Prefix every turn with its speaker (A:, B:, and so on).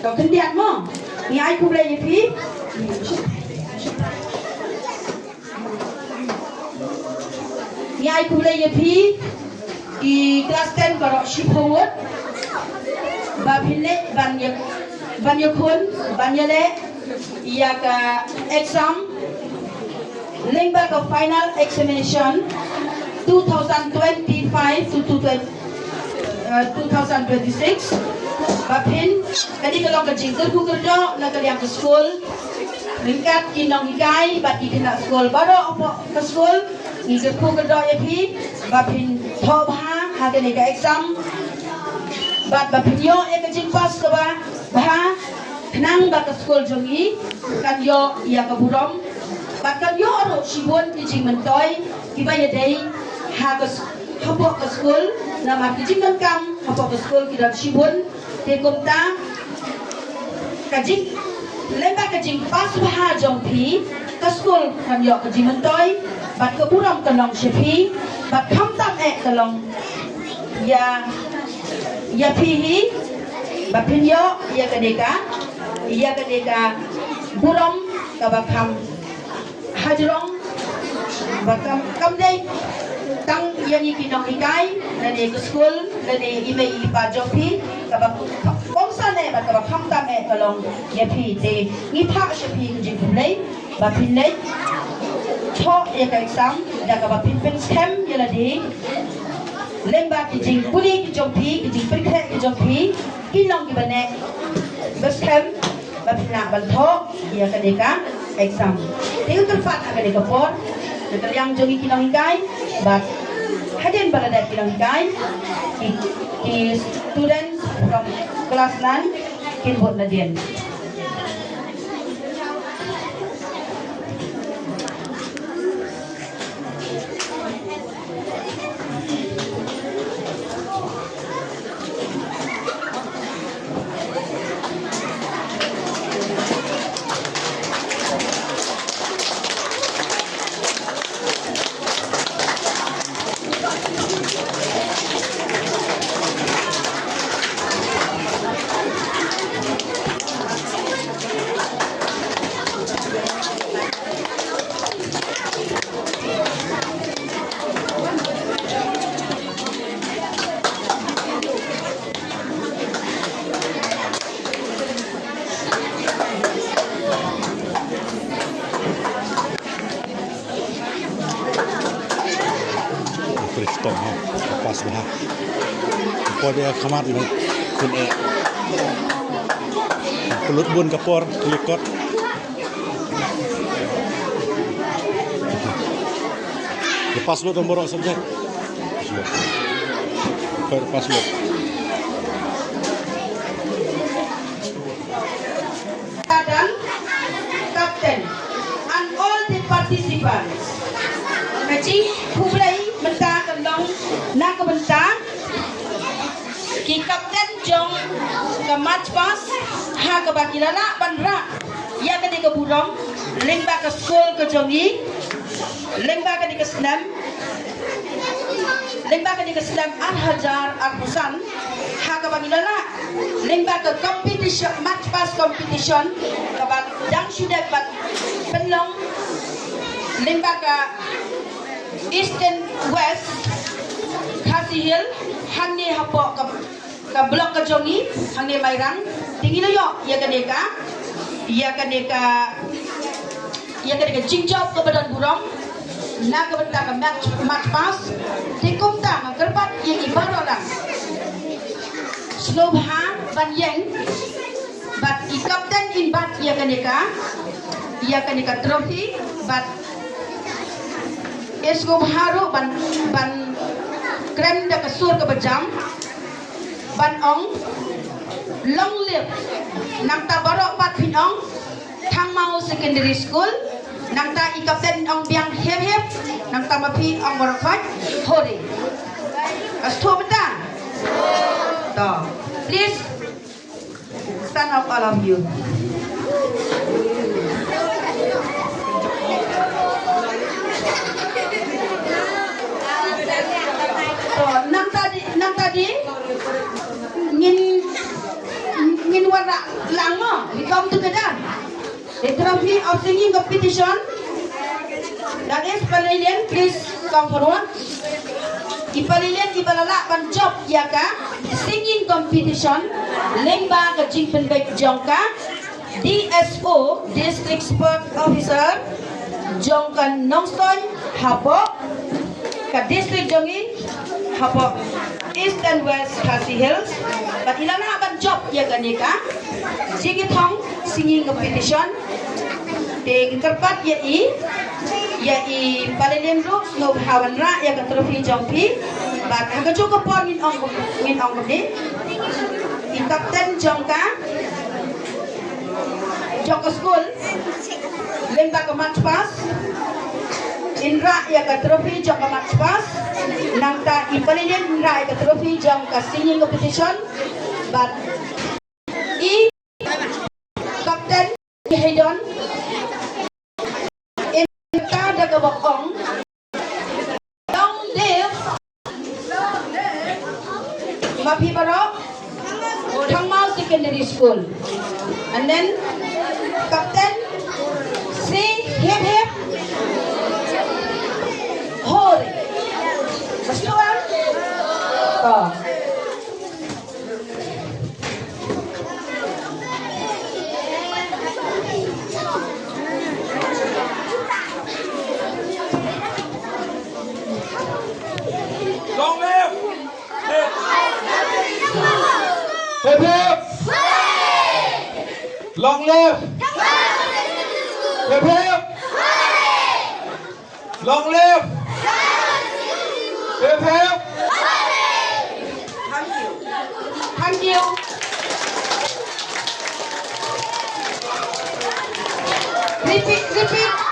A: Kau kendiat mo. Ni ai ku boleh pi. Ni ai ku boleh pi. Di kelas 10 kalau shipowat. Ba pinle banyak kun banyale ia ka exam lengba ka final examination 2025 to 2026 bapin kadi kalau ka jingker ku kerja na kali ang school ringkat inong ikai bat ikina school baro opo ka school ngijir ku kerja yapi bapin thobha hagani ka exam bat bapin yo ka jing pas ka ba bah nang bat school jongi kan yo ia ka burom bat kan yo ro sibon ki jing mentoy ibaya dei ha ka hapok ka school nama ki jing kan kam hapok ka school ki dan sibon te komta kajing lemba kajing pas bah jong pi ka school kan yo ka jing mentoy bat ka burom ka long shepi bat kham tam ka long ya pi bapin yo ia kadeka burom kabakam hajrong bakam kamdei tang yani kinong ikai nani ke school nani ime ipa jopi kabak kongsa ne bakam tame kalong yapi te ngipa shepi kujing kumlei bapin nei tho ia ka exam da kabapin pen scam yala de lemba kijing puli kijongpi kijing perikhe kijongpi kinong gibane baskem bapina baltho ia kadeka exam teu terfat kadeka por yang jongi kinong ikai but haden balada kinong ikai ki students from class 9 kin bot nadian pas bah pode khamat le kun e pelut bun kapor likot lepas lo nomor subjek per pas lo dan captain and all the participants kaji publiai menta kendong na ka benta ki kapten jong ka match pass ha ka bakilala banra ya ka di ka burong lengba ka school ka jongi lengba ka di ka slam an hajar an husan ha ka bakilala lengba ka competition match pass competition ka bak dang sudah bak penlong lengba ka East and West Khasi Hill hangne hapo ka blok ka jongi hangne mairang tinggi lo yo ya kadeka jingjop ke badan burong na ka benta ka match pass tikum ta ka kerpat yang ibaro lang slobha ban yang bat I captain in bat ya kadeka trophy bat Esgo baharu ban krem da kasur ke bejam ban ong long live nang ta barok pat pinong thang mau secondary school nang ta I kapten ong biang hep nang ta mapi ong barok pat hori astu beta to please stand up all of you nang tadi ngin warna The trophy of singing competition. That is Palilian, please come forward. Ipalilian ibalala ban job yaka singing competition. Lemba ka jingpen baik jongka. DSO District Sport Officer jongkan nongstoy hapo ka district jongin hapo East and West Khasi Hills. But ilana ban job yaka nika. Jingithong singing competition. Te kerpat yai Palilian ru no hawan ra ya ka trophy jongpi. But hanga cukup pon min ong ni. Di kapten jongka Jongka school lemba ka match pass. Indra ya ka trophy jongka match pass. Nangta Palilian Indra ya ka trophy jongka singing competition. But kapten Haydon daga bokong Long live Mapibaro Thangmao Secondary School. And then Captain say hip hip Hore Mastuan
B: Long live!
C: Hip hip! Long live! Hip hip! Long live! Hip hip!
A: Thank you. Repeat